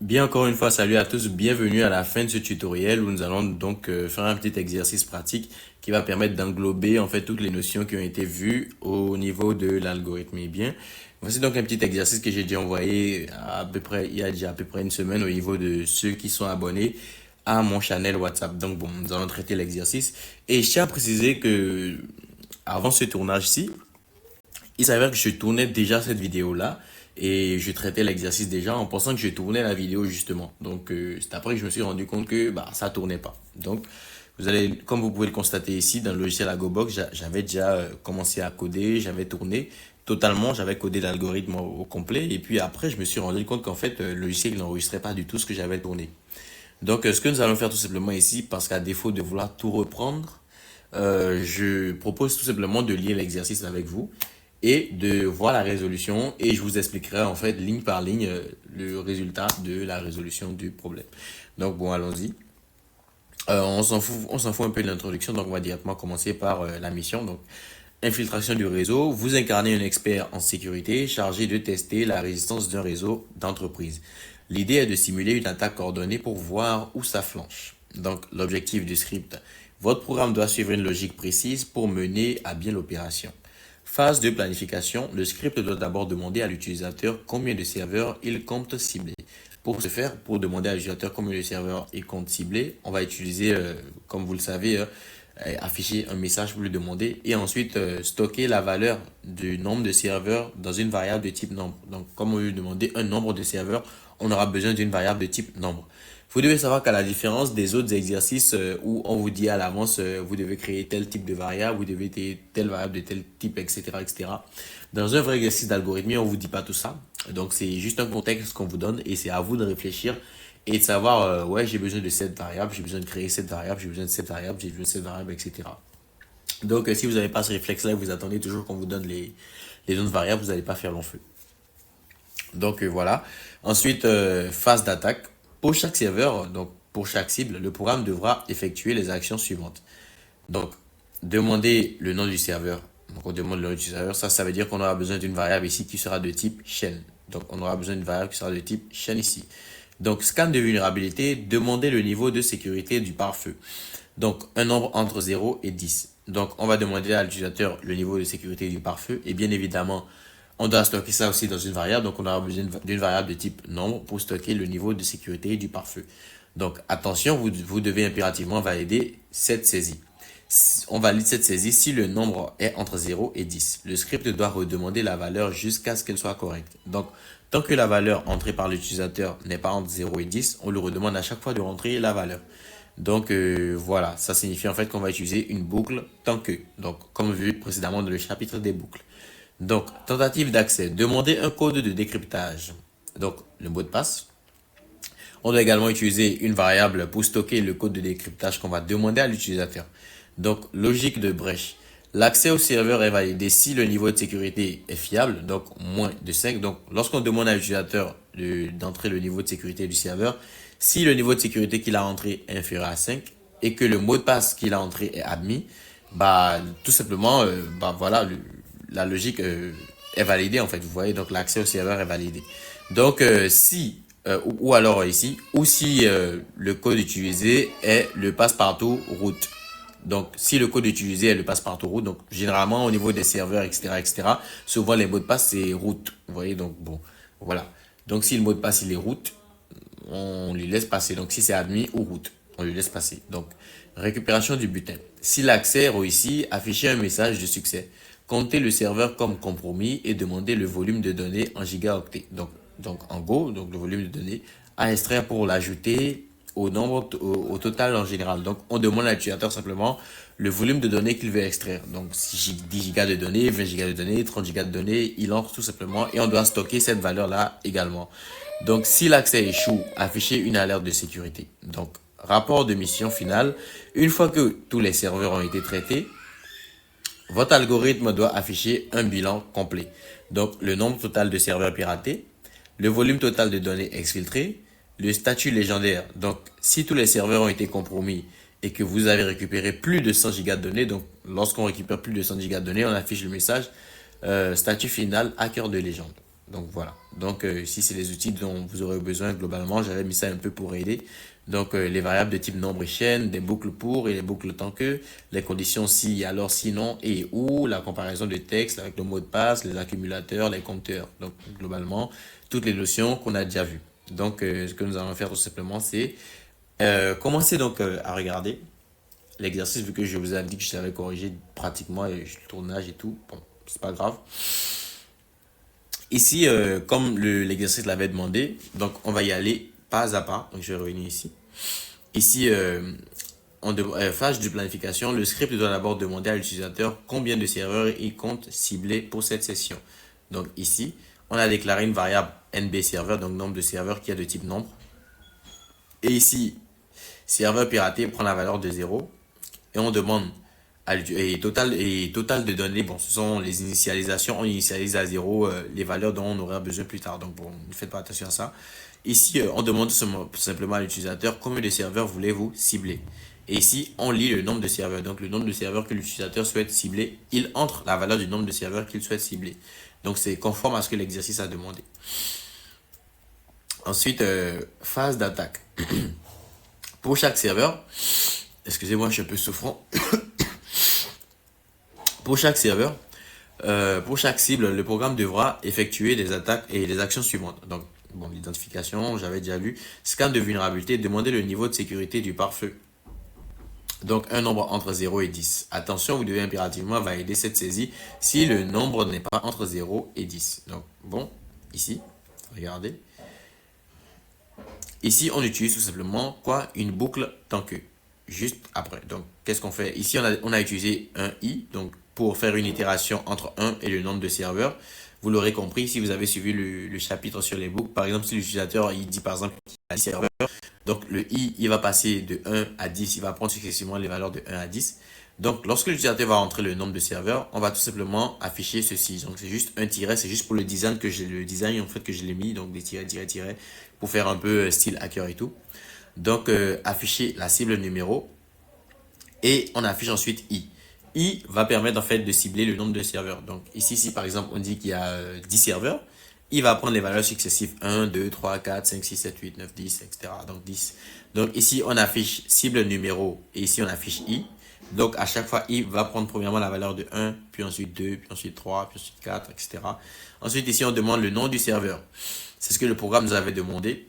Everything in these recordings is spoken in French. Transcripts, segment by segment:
Bien encore une fois, salut à tous, bienvenue à la fin de ce tutoriel où nous allons donc faire un petit exercice pratique qui va permettre d'englober en fait toutes les notions qui ont été vues au niveau de l'algorithme. Et bien, voici donc un petit exercice que j'ai déjà envoyé à peu près, il y a déjà à peu près une semaine au niveau de ceux qui sont abonnés à mon channel WhatsApp. Donc bon, nous allons traiter l'exercice et je tiens à préciser que avant ce tournage-ci, il s'avère que je tournais déjà cette vidéo-là et je traitais l'exercice déjà en pensant que je tournais la vidéo justement. Donc c'est après que je me suis rendu compte que bah, ça tournait pas. Donc vous allez, comme vous pouvez le constater ici dans le logiciel Agobox, j'avais déjà commencé à coder, j'avais tourné totalement, j'avais codé l'algorithme au complet et puis après je me suis rendu compte qu'en fait le logiciel n'enregistrait pas du tout ce que j'avais tourné. Donc ce que nous allons faire tout simplement ici, parce qu'à défaut de vouloir tout reprendre, je propose tout simplement de lier l'exercice avec vous et de voir la résolution et je vous expliquerai en fait ligne par ligne le résultat de la résolution du problème. Donc bon, allons-y. On s'en fout un peu de l'introduction, donc on va directement commencer par la mission. Donc, infiltration du réseau. Vous incarnez un expert en sécurité chargé de tester la résistance d'un réseau d'entreprise. L'idée est de simuler une attaque coordonnée pour voir où ça flanche. Donc, l'objectif du script. Votre programme doit suivre une logique précise pour mener à bien l'opération. Phase de planification. Le script doit d'abord demander à l'utilisateur combien de serveurs il compte cibler. Pour ce faire, pour demander à l'utilisateur combien de serveurs il compte cibler, on va utiliser, comme vous le savez, afficher un message pour lui demander et ensuite stocker la valeur du nombre de serveurs dans une variable de type nombre. Donc, comme on lui demander un nombre de serveurs, on aura besoin d'une variable de type nombre. Vous devez savoir qu'à la différence des autres exercices où on vous dit à l'avance, vous devez créer tel type de variable, vous devez créer telle variable de tel type, etc., etc. Dans un vrai exercice d'algorithmie, on vous dit pas tout ça. Donc, c'est juste un contexte qu'on vous donne et c'est à vous de réfléchir et de savoir, ouais, j'ai besoin de cette variable, j'ai besoin de créer cette variable, j'ai besoin de cette variable, j'ai besoin de cette variable, etc. Donc, si vous n'avez pas ce réflexe-là, vous attendez toujours qu'on vous donne les autres variables, vous n'allez pas faire long feu. Donc, voilà. Ensuite, phase d'attaque. Pour chaque serveur, donc pour chaque cible, le programme devra effectuer les actions suivantes. Donc, demander le nom du serveur. Donc, on demande le nom du serveur. Ça veut dire qu'on aura besoin d'une variable ici qui sera de type chaîne. Donc, on aura besoin d'une variable qui sera de type chaîne ici. Donc, scan de vulnérabilité, demander le niveau de sécurité du pare-feu. Donc, un nombre entre 0 et 10. Donc, on va demander à l'utilisateur le niveau de sécurité du pare-feu. Et bien évidemment, on doit stocker ça aussi dans une variable. Donc, on aura besoin d'une variable de type nombre pour stocker le niveau de sécurité du pare-feu. Donc, attention, vous devez impérativement valider cette saisie. On valide cette saisie si le nombre est entre 0 et 10. Le script doit redemander la valeur jusqu'à ce qu'elle soit correcte. Donc, tant que la valeur entrée par l'utilisateur n'est pas entre 0 et 10, on lui redemande à chaque fois de rentrer la valeur. Donc, voilà, ça signifie en fait qu'on va utiliser une boucle tant que. Donc, comme vu précédemment dans le chapitre des boucles. Donc, tentative d'accès. Demander un code de décryptage. Donc, le mot de passe. On doit également utiliser une variable pour stocker le code de décryptage qu'on va demander à l'utilisateur. Donc, logique de brèche. L'accès au serveur est validé si le niveau de sécurité est fiable, donc moins de 5. Donc, lorsqu'on demande à l'utilisateur d'entrer le niveau de sécurité du serveur, si le niveau de sécurité qu'il a entré est inférieur à 5 et que le mot de passe qu'il a entré est admis, bah, tout simplement, bah, voilà, la logique est validée en fait. Vous voyez, donc l'accès au serveur est validé. Donc, si ou alors ici, ou si le code utilisé est le passe-partout root. Donc, si le code utilisé est le passe-partout root, donc généralement au niveau des serveurs, etc., souvent les mots de passe c'est root. Vous voyez, donc bon, voilà. Donc, si le mot de passe il est root, on lui laisse passer. Donc, si c'est admis ou root, on lui laisse passer. Donc, récupération du butin. Si l'accès est réussi, affichez un message de succès. Comptez le serveur comme compromis et demandez le volume de données en gigaoctets. Donc en Go, donc le volume de données à extraire pour l'ajouter au nombre au total en général. Donc on demande à l'utilisateur simplement le volume de données qu'il veut extraire. Donc 10 gigas de données, 20 gigas de données, 30 gigas de données, il entre tout simplement et on doit stocker cette valeur-là également. Donc si l'accès échoue, affichez une alerte de sécurité. Donc rapport de mission finale, une fois que tous les serveurs ont été traités, votre algorithme doit afficher un bilan complet. Donc, le nombre total de serveurs piratés, le volume total de données exfiltrées, le statut légendaire. Donc, si tous les serveurs ont été compromis et que vous avez récupéré plus de 100 gigas de données, donc lorsqu'on récupère plus de 100 gigas de données, on affiche le message statut final hacker de légende. Donc voilà. Donc ici, c'est les outils dont vous aurez besoin globalement. J'avais mis ça un peu pour aider. Donc les variables de type nombre et chaîne, des boucles pour et les boucles tant que, les conditions si, alors, sinon et ou, la comparaison de texte avec le mot de passe, les accumulateurs, les compteurs. Donc globalement, toutes les notions qu'on a déjà vues. Donc ce que nous allons faire tout simplement, c'est commencer donc à regarder l'exercice vu que je vous ai dit que je savais corriger pratiquement et le tournage et tout. Bon, c'est pas grave. Ici, comme l'exercice l'avait demandé, donc on va y aller pas à pas. Donc je vais revenir ici. Ici, phase de planification, le script doit d'abord demander à l'utilisateur combien de serveurs il compte cibler pour cette session. Donc ici, on a déclaré une variable NB serveur, donc nombre de serveurs qui a de type nombre. Et ici, serveur piraté prend la valeur de 0 et on demande total de données, bon, ce sont les initialisations, on initialise à 0 les valeurs dont on aura besoin plus tard. Donc bon, ne faites pas attention à ça. Ici, on demande tout simplement à l'utilisateur combien de serveurs voulez-vous cibler. Et ici, on lit le nombre de serveurs. Donc le nombre de serveurs que l'utilisateur souhaite cibler, il entre la valeur du nombre de serveurs qu'il souhaite cibler. Donc c'est conforme à ce que l'exercice a demandé. Ensuite, phase d'attaque. Pour chaque serveur, excusez-moi, je suis un peu souffrant. Pour chaque serveur, pour chaque cible, le programme devra effectuer des attaques et les actions suivantes. Donc, bon, l'identification, j'avais déjà lu. Scan de vulnérabilité, demander le niveau de sécurité du pare-feu. Donc, un nombre entre 0 et 10. Attention, vous devez impérativement valider cette saisie si le nombre n'est pas entre 0 et 10. Donc, bon, ici, regardez. Ici, on utilise tout simplement quoi? Une boucle tant que. Juste après. Donc, qu'est-ce qu'on fait? Ici, on a utilisé un i. Donc, pour faire une itération entre 1 et le nombre de serveurs. Vous l'aurez compris si vous avez suivi le chapitre sur les boucles. Par exemple, si l'utilisateur il dit par exemple qu'il a 10 serveurs, donc le i il va passer de 1 à 10. Il va prendre successivement les valeurs de 1 à 10. Donc, lorsque l'utilisateur va rentrer le nombre de serveurs, on va tout simplement afficher ceci. Donc, c'est juste un tiret. C'est juste pour le design que je l'ai mis. Donc, des tirets, tirets, tirets pour faire un peu style hacker et tout. Donc, afficher la cible numéro et on affiche ensuite i. I va permettre en fait de cibler le nombre de serveurs. Donc, ici, si par exemple on dit qu'il y a 10 serveurs, il va prendre les valeurs successives 1, 2, 3, 4, 5, 6, 7, 8, 9, 10, etc. Donc, 10. Donc, ici, on affiche cible numéro et ici, on affiche i. Donc, à chaque fois, i va prendre premièrement la valeur de 1, puis ensuite 2, puis ensuite 3, puis ensuite 4, etc. Ensuite, ici, on demande le nom du serveur. C'est ce que le programme nous avait demandé.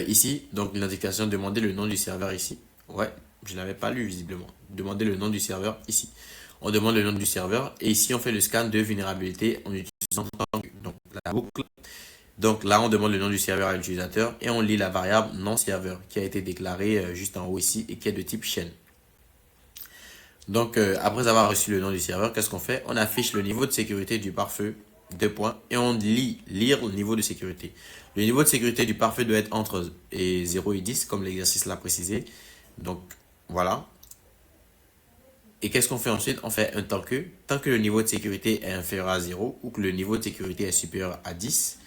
Ici, donc l'indication demander le nom du serveur ici. Ouais, je ne l'avais pas lu visiblement. Demander le nom du serveur ici. On demande le nom du serveur et ici on fait le scan de vulnérabilité en utilisant donc la boucle. Donc là on demande le nom du serveur à l'utilisateur et on lit la variable non serveur qui a été déclarée juste en haut ici et qui est de type chaîne. Donc après avoir reçu le nom du serveur, qu'est-ce qu'on fait? On affiche le niveau de sécurité du pare-feu, 2 points, et on lire le niveau de sécurité. Le niveau de sécurité du pare-feu doit être entre 0 et 10, comme l'exercice l'a précisé. Donc voilà. Et qu'est-ce qu'on fait ensuite? On fait un tant que le niveau de sécurité est inférieur à 0 ou que le niveau de sécurité est supérieur à 10.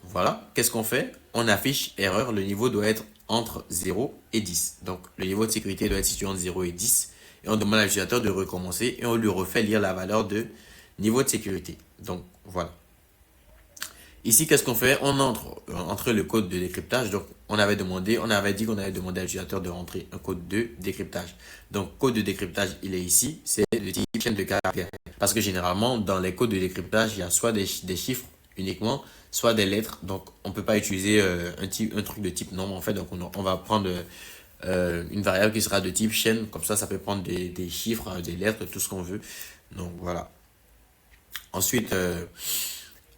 Voilà. Qu'est-ce qu'on fait? On affiche erreur, le niveau doit être entre 0 et 10. Donc le niveau de sécurité doit être situé entre 0 et 10. Et on demande à l'utilisateur de recommencer et on lui refait lire la valeur de niveau de sécurité. Donc voilà. Ici, qu'est-ce qu'on fait? On entre le code de décryptage. Donc, on avait dit qu'on allait demander à l'utilisateur de rentrer un code de décryptage. Donc, code de décryptage, il est ici. C'est de type chaîne de caractères. Parce que généralement, dans les codes de décryptage, il y a soit des chiffres uniquement, soit des lettres. Donc, on ne peut pas utiliser un truc de type nombre. En fait, donc on va prendre une variable qui sera de type chaîne. Comme ça peut prendre des chiffres, des lettres, tout ce qu'on veut. Donc, voilà. Ensuite,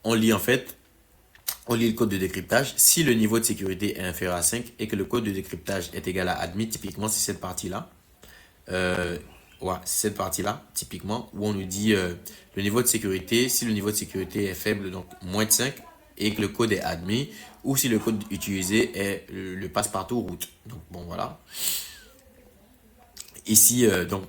on lit en fait. On lit le code de décryptage. Si le niveau de sécurité est inférieur à 5 et que le code de décryptage est égal à admis, typiquement c'est cette partie-là. Ouais, c'est cette partie-là, typiquement, où on nous dit le niveau de sécurité, si le niveau de sécurité est faible, donc moins de 5, et que le code est admis, ou si le code utilisé est le passe-partout route. Donc bon, voilà. Ici, donc,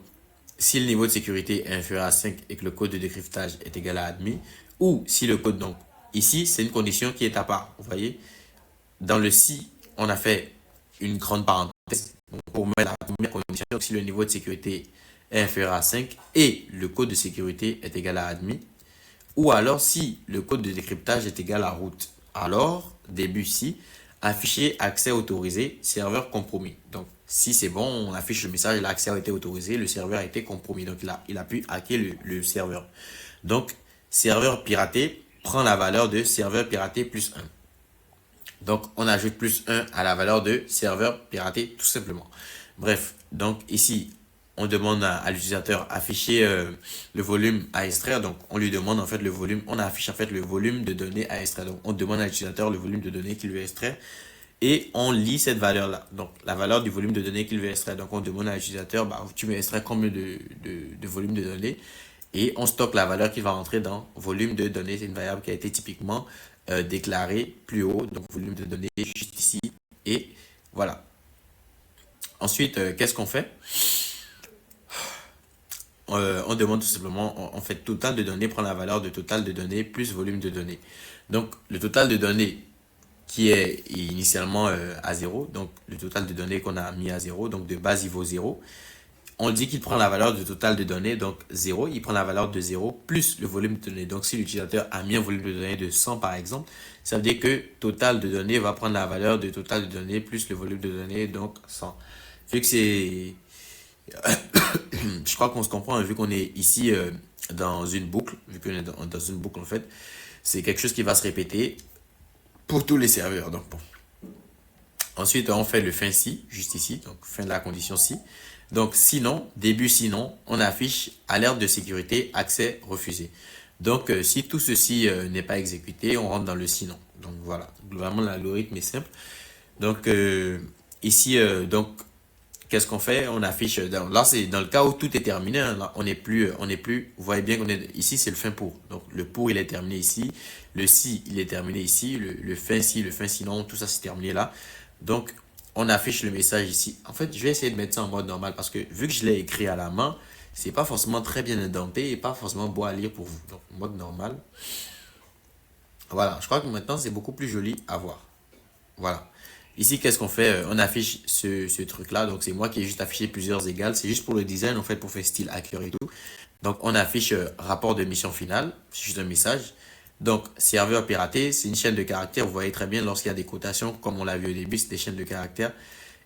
si le niveau de sécurité est inférieur à 5 et que le code de décryptage est égal à admis, ou si le code, donc, ici, c'est une condition qui est à part. Vous voyez, dans le si, on a fait une grande parenthèse pour mettre la première condition. Donc, si le niveau de sécurité est inférieur à 5 et le code de sécurité est égal à admis, Ou alors, si le code de décryptage est égal à root, alors, début si, afficher accès autorisé, serveur compromis. Donc, si c'est bon, on affiche le message, l'accès a été autorisé, le serveur a été compromis. Donc, il a pu hacker le serveur. Donc, serveur piraté prend la valeur de serveur piraté plus 1. Donc, on ajoute plus 1 à la valeur de serveur piraté tout simplement. Bref, donc ici, on demande à l'utilisateur afficher le volume à extraire. Donc, on lui demande en fait le volume, on affiche en fait le volume de données à extraire. Donc, on demande à l'utilisateur le volume de données qu'il veut extraire et on lit cette valeur-là. Donc, la valeur du volume de données qu'il veut extraire. Donc, on demande à l'utilisateur, bah, tu veux extraire combien de volume de données et on stocke la valeur qui va rentrer dans volume de données. C'est une variable qui a été typiquement déclarée plus haut. Donc, volume de données juste ici. Et voilà. Ensuite, qu'est-ce qu'on fait? On demande tout simplement, on fait total de données, prend la valeur de total de données plus volume de données. Donc, le total de données qui est initialement à 0, donc le total de données qu'on a mis à 0, donc de base il vaut 0. On dit qu'il prend la valeur du total de données, donc 0, il prend la valeur de 0 plus le volume de données. Donc, si l'utilisateur a mis un volume de données de 100 par exemple, ça veut dire que total de données va prendre la valeur de total de données plus le volume de données, donc 100. Vu que c'est je crois qu'on se comprend, vu qu'on est ici dans une boucle, vu qu'on est dans une boucle en fait, c'est quelque chose qui va se répéter pour tous les serveurs. Donc bon. Ensuite, on fait le fin si, juste ici, donc fin de la condition si. Donc sinon, début sinon, on affiche alerte de sécurité, accès refusé. Donc si tout ceci n'est pas exécuté, on rentre dans le sinon. Donc voilà, globalement l'algorithme est simple. Donc ici, donc qu'est-ce qu'on fait? On affiche, là c'est dans le cas où tout est terminé, hein, là, vous voyez bien qu'on est, ici c'est le fin pour. Donc le pour il est terminé ici, le si il est terminé ici, le fin si, le fin sinon, tout ça c'est terminé là. Donc on affiche le message ici. En fait, je vais essayer de mettre ça en mode normal parce que vu que je l'ai écrit à la main, c'est pas forcément très bien indenté et pas forcément beau à lire pour vous. Donc mode normal. Voilà, je crois que maintenant c'est beaucoup plus joli à voir. Voilà. Ici, qu'est-ce qu'on fait? On affiche ce truc-là. Donc, c'est moi qui ai juste affiché plusieurs égales. C'est juste pour le design, en fait, pour faire style hacker et tout. Donc, on affiche rapport de mission finale. C'est juste un message. Donc, serveur piraté, c'est une chaîne de caractères. Vous voyez très bien lorsqu'il y a des cotations, comme on l'a vu au début, c'est des chaînes de caractères.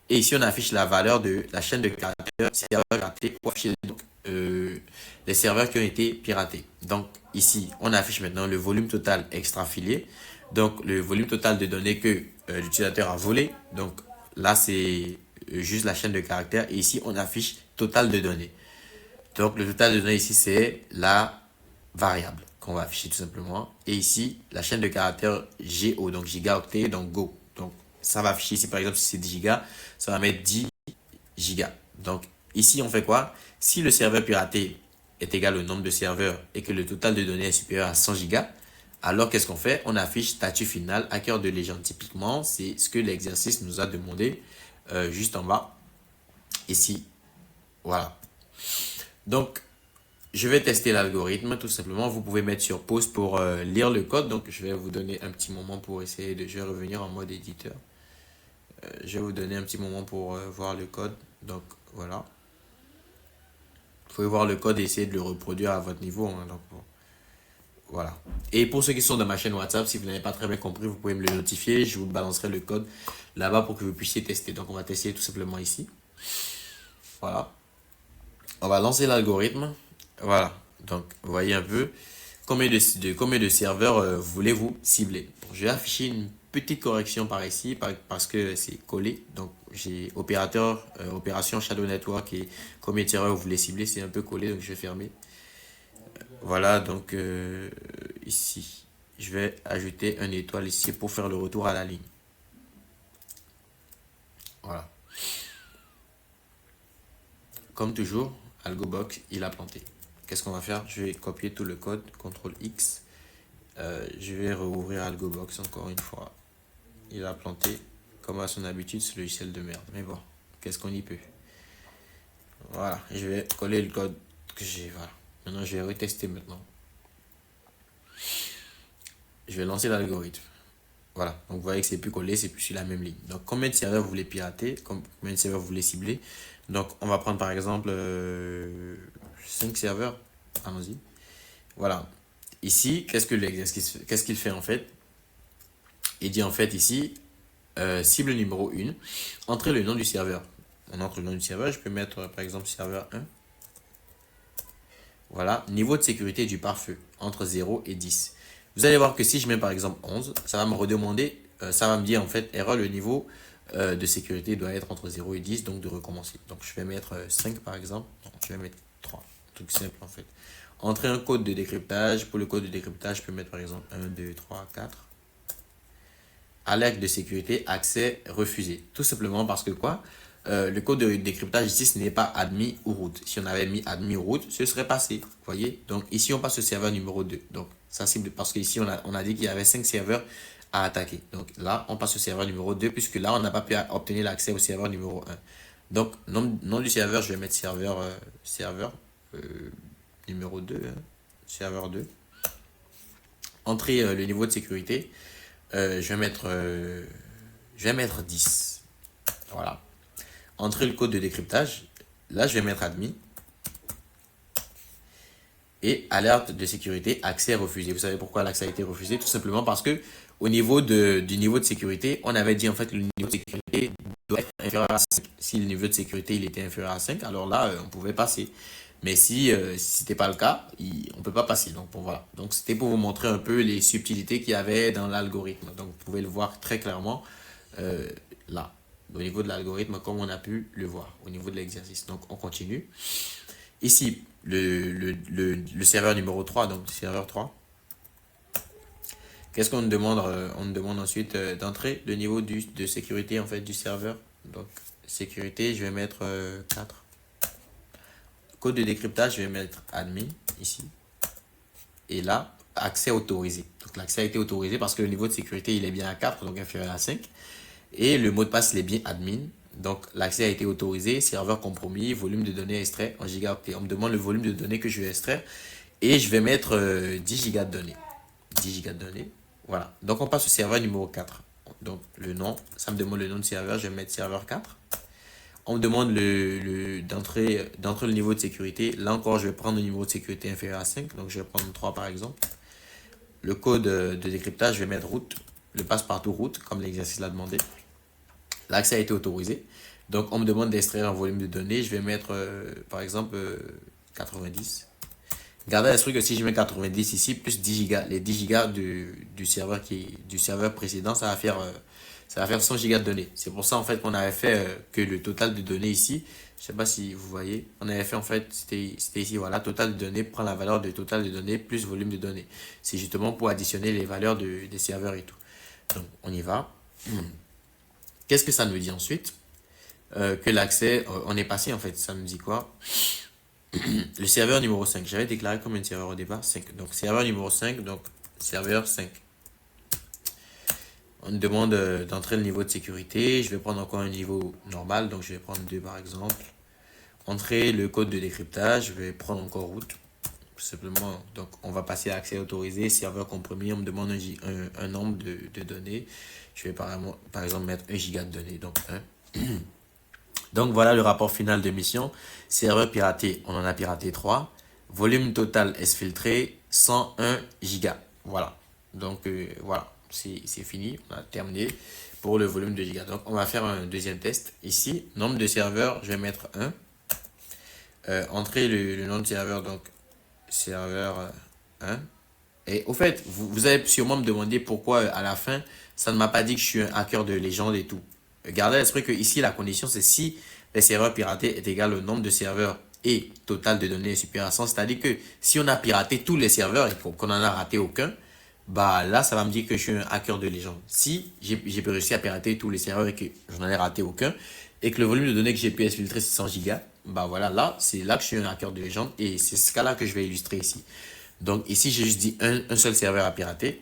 Et ici, on affiche la valeur de la chaîne de caractères serveur piraté pour afficher donc, les serveurs qui ont été piratés. Donc, ici, on affiche maintenant le volume total extra-filié. Donc, le volume total de données que l'utilisateur a volé. Donc, là, c'est juste la chaîne de caractères. Et ici, on affiche total de données. Donc, le total de données ici, c'est la variable qu'on va afficher tout simplement. Et ici, la chaîne de caractères GO, donc gigaoctet, donc Go. Donc, ça va afficher ici, par exemple, si c'est 10 gigas, ça va mettre 10 gigas. Donc, ici, on fait quoi? Si le serveur piraté est égal au nombre de serveurs et que le total de données est supérieur à 100 gigas, alors qu'est-ce qu'on fait? On affiche statut final, hacker de légende. Typiquement, c'est ce que l'exercice nous a demandé juste en bas, ici. Voilà. Donc, je vais tester l'algorithme tout simplement. Vous pouvez mettre sur pause pour lire le code. Donc, je vais vous donner un petit moment pour essayer de... Je vais revenir en mode éditeur. Je vais vous donner un petit moment pour voir le code. Donc, voilà. Vous pouvez voir le code et essayer de le reproduire à votre niveau. Hein. Donc, bon. Voilà. Et pour ceux qui sont dans ma chaîne WhatsApp, si vous n'avez pas très bien compris, vous pouvez me le notifier. Je vous balancerai le code là-bas pour que vous puissiez tester. Donc, on va tester tout simplement ici. Voilà. On va lancer l'algorithme. Voilà. Donc, vous voyez un peu combien de serveurs voulez-vous cibler. Bon, je vais afficher une petite correction par ici parce que c'est collé. Donc, j'ai opération Shadow Network et combien de serveurs vous voulez cibler. C'est un peu collé, donc je vais fermer. Voilà, donc ici, je vais ajouter un étoile ici pour faire le retour à la ligne. Voilà. Comme toujours, AlgoBox, il a planté. Qu'est-ce qu'on va faire? Je vais copier tout le code, CTRL X. Je vais rouvrir AlgoBox encore une fois. Il a planté, comme à son habitude, ce logiciel de merde. Mais bon, qu'est-ce qu'on y peut? Voilà, je vais coller le code que j'ai. Voilà. Maintenant, je vais retester maintenant. Je vais lancer l'algorithme. Voilà, donc vous voyez que c'est plus collé, c'est plus sur la même ligne. Donc combien de serveurs vous voulez pirater, combien de serveurs vous voulez cibler. Donc on va prendre par exemple 5 serveurs. Allons-y. Voilà. ici, qu'est-ce qu'il fait en fait? Il dit en fait ici, cible numéro 1, entrez le nom du serveur. On entre le nom du serveur, je peux mettre par exemple serveur 1. Voilà, niveau de sécurité du pare-feu, entre 0 et 10. Vous allez voir que si je mets par exemple 11, ça va me redemander, ça va me dire en fait, erreur, le niveau de sécurité doit être entre 0 et 10, donc de recommencer. Donc je vais mettre 5 par exemple, non, je vais mettre 3, un truc simple en fait. Entrer un code de décryptage, pour le code de décryptage, je peux mettre par exemple 1, 2, 3, 4. Alerte de sécurité, accès refusé. Tout simplement parce que quoi? Le code de décryptage ici, ce n'est pas admis ou root. Si on avait mis admis ou root, ce serait passé. Vous voyez? Donc ici, on passe au serveur numéro 2. Donc ça, c'est parce qu'ici, on a dit qu'il y avait 5 serveurs à attaquer. Donc là, on passe au serveur numéro 2, puisque là, on n'a pas pu obtenir l'accès au serveur numéro 1. Donc, nom du serveur, je vais mettre serveur numéro 2. Serveur 2. Entrer le niveau de sécurité. Je vais mettre 10. Voilà. Entrer le code de décryptage. Là, je vais mettre admis. Et alerte de sécurité, accès refusé. Vous savez pourquoi l'accès a été refusé? Tout simplement parce que au niveau du niveau de sécurité, on avait dit en fait que le niveau de sécurité doit être inférieur à 5. Si le niveau de sécurité il était inférieur à 5, alors là, on pouvait passer. Mais si ce n'était pas le cas, on ne peut pas passer. Donc bon, voilà. Donc c'était pour vous montrer un peu les subtilités qu'il y avait dans l'algorithme. Donc vous pouvez le voir très clairement là, au niveau de l'algorithme, comme on a pu le voir, au niveau de l'exercice. Donc on continue. Ici, le serveur numéro 3, donc serveur 3. Qu'est-ce qu'on nous demande? On nous demande ensuite d'entrer le niveau de sécurité en fait du serveur. Donc sécurité, je vais mettre 4. Code de décryptage, je vais mettre admin ici. Et là, accès autorisé. Donc l'accès a été autorisé parce que le niveau de sécurité, il est bien à 4, donc inférieur à 5. Et le mot de passe, il est bien admin. Donc l'accès a été autorisé, serveur compromis, volume de données extrait en gigaoctets. On me demande le volume de données que je vais extraire. Et je vais mettre 10 gigas de données. 10 gigas de données. Voilà. Donc on passe au serveur numéro 4. Donc le nom, ça me demande le nom de serveur, je vais mettre serveur 4. On me demande d'entrer le niveau de sécurité. Là encore, je vais prendre le niveau de sécurité inférieur à 5. Donc, je vais prendre 3 par exemple. Le code de décryptage, je vais mettre root. Le passe-partout root, comme l'exercice l'a demandé. L'accès a été autorisé. Donc, on me demande d'extraire un volume de données. Je vais mettre, par exemple, 90. Gardez à l'esprit que si je mets 90 ici, plus 10 gigas, les 10 gigas du serveur précédent, ça va faire 100 gigas de données. C'est pour ça en fait qu'on avait fait que le total de données ici, je ne sais pas si vous voyez, on avait fait en fait, c'était ici, voilà, total de données prend la valeur de total de données plus volume de données. C'est justement pour additionner les valeurs des serveurs et tout. Donc on y va. Qu'est-ce que ça nous dit ensuite? Que l'accès, on est passé en fait, ça nous dit quoi? Le serveur numéro 5, j'avais déclaré comme un serveur au départ, 5. Donc serveur numéro 5, donc serveur 5. On me demande d'entrer le niveau de sécurité. Je vais prendre encore un niveau normal, donc je vais prendre 2 par exemple. Entrer le code de décryptage, je vais prendre encore root. Tout simplement, donc on va passer à accès autorisé, serveur compromis. On me demande un nombre de données. Je vais par exemple mettre 1 giga de données, donc 1. Donc voilà le rapport final de mission. Serveur piraté, on en a piraté 3. Volume total exfiltré, 101 gigas. Voilà. Donc voilà, c'est fini. On a terminé pour le volume de gigas. Donc on va faire un deuxième test. Ici, nombre de serveurs, je vais mettre 1. Entrer le nom de serveur, donc serveur 1. Et au fait, vous allez sûrement me demander pourquoi à la fin, ça ne m'a pas dit que je suis un hacker de légende et tout. Gardez à l'esprit que ici, la condition, c'est si les serveurs piratés est égal au nombre de serveurs et total de données supérieur à 100. C'est-à-dire que si on a piraté tous les serveurs et qu'on n'en a raté aucun, bah là, ça va me dire que je suis un hacker de légende. Si j'ai réussi à pirater tous les serveurs et que je n'en ai raté aucun, et que le volume de données que j'ai pu exfiltrer, c'est 100 gigas, bah voilà, là, c'est là que je suis un hacker de légende. Et c'est ce cas-là que je vais illustrer ici. Donc ici, j'ai juste dit un seul serveur à pirater.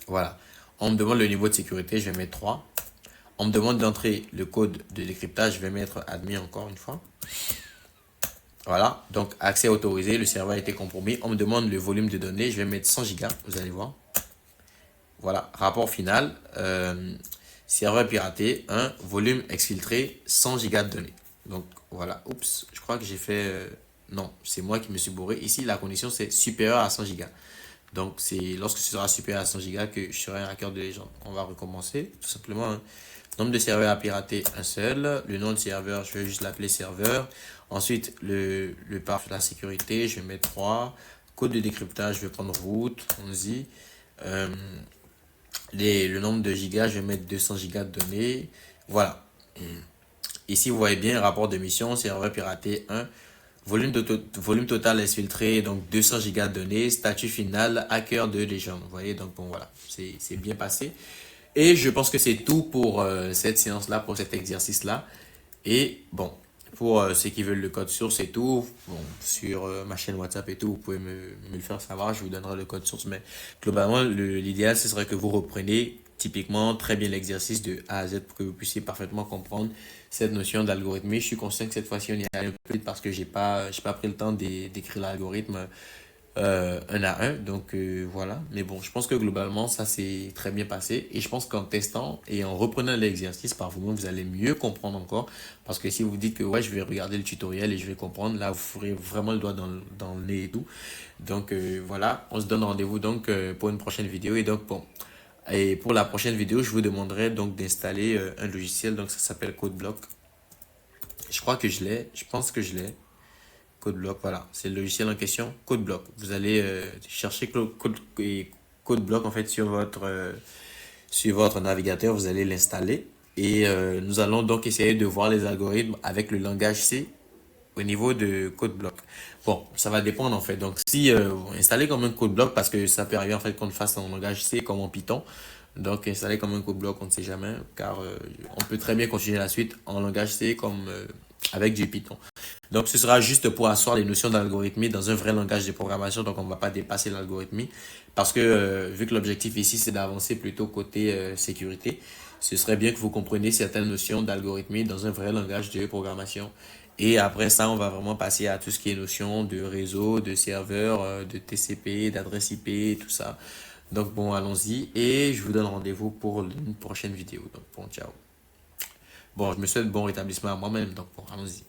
Voilà. On me demande le niveau de sécurité, je vais mettre 3. On me demande d'entrer le code de décryptage, je vais mettre admin encore une fois. Voilà, donc accès autorisé, le serveur a été compromis. On me demande le volume de données, je vais mettre 100 gigas, vous allez voir. Voilà, rapport final, serveur piraté, 1, volume exfiltré, 100 gigas de données. Donc voilà, oups, je crois que j'ai fait... non, c'est moi qui me suis bourré. Ici, la condition, c'est supérieur à 100 gigas. Donc, c'est lorsque ce sera supérieur à 100 gigas que je serai un hacker de légende. On va recommencer, tout simplement, hein. Nombre de serveurs à pirater, un seul. Le nom de serveur, je vais juste l'appeler serveur. Ensuite, le parfait, la sécurité, je vais mettre 3. Code de décryptage, je vais prendre root, on-y. Euh, le nombre de gigas, je vais mettre 200 gigas de données. Voilà. Ici, vous voyez bien, rapport de mission, serveur piraté 1. Volume total exfiltré, donc 200 gigas de données. Statut final, hacker de légende. Vous voyez, donc bon, voilà, c'est bien passé. Et je pense que c'est tout pour cette séance-là, pour cet exercice-là. Et bon, pour ceux qui veulent le code source et tout, bon, sur ma chaîne WhatsApp et tout, vous pouvez me le faire savoir, je vous donnerai le code source. Mais globalement, l'idéal, ce serait que vous repreniez typiquement très bien l'exercice de A à Z pour que vous puissiez parfaitement comprendre cette notion d'algorithmie. Je suis conscient que cette fois-ci, on y est allé un peu vite parce que j'ai pas pris le temps d'écrire l'algorithme un à un. Donc voilà. Mais bon, je pense que globalement, ça s'est très bien passé. Et je pense qu'en testant et en reprenant l'exercice par vous-même, vous allez mieux comprendre encore. Parce que si vous dites que ouais, je vais regarder le tutoriel et je vais comprendre, là, vous ferez vraiment le doigt dans le nez et tout. Donc voilà, on se donne rendez-vous donc pour une prochaine vidéo. Et donc bon. Et pour la prochaine vidéo, je vous demanderai donc d'installer un logiciel. Donc ça s'appelle CodeBlock. Je crois que je l'ai. Je pense que je l'ai. CodeBlock, voilà, c'est le logiciel en question, CodeBlock. Vous allez chercher CodeBlock en fait sur votre navigateur, vous allez l'installer et nous allons donc essayer de voir les algorithmes avec le langage C au niveau de CodeBlock. Bon, ça va dépendre en fait. Donc si vous installez comme un CodeBlock parce que ça peut arriver en fait qu'on le fasse en langage C comme en Python. Donc installer comme un CodeBlock, on ne sait jamais car on peut très bien continuer la suite en langage C comme avec du Python. Donc, ce sera juste pour asseoir les notions d'algorithmie dans un vrai langage de programmation. Donc, on ne va pas dépasser l'algorithmie. Parce que, vu que l'objectif ici, c'est d'avancer plutôt côté sécurité, ce serait bien que vous compreniez certaines notions d'algorithmie dans un vrai langage de programmation. Et après ça, on va vraiment passer à tout ce qui est notion de réseau, de serveur, de TCP, d'adresse IP, tout ça. Donc, bon, allons-y. Et je vous donne rendez-vous pour une prochaine vidéo. Donc, bon, ciao. Bon, je me souhaite bon rétablissement à moi-même. Donc, bon, allons-y.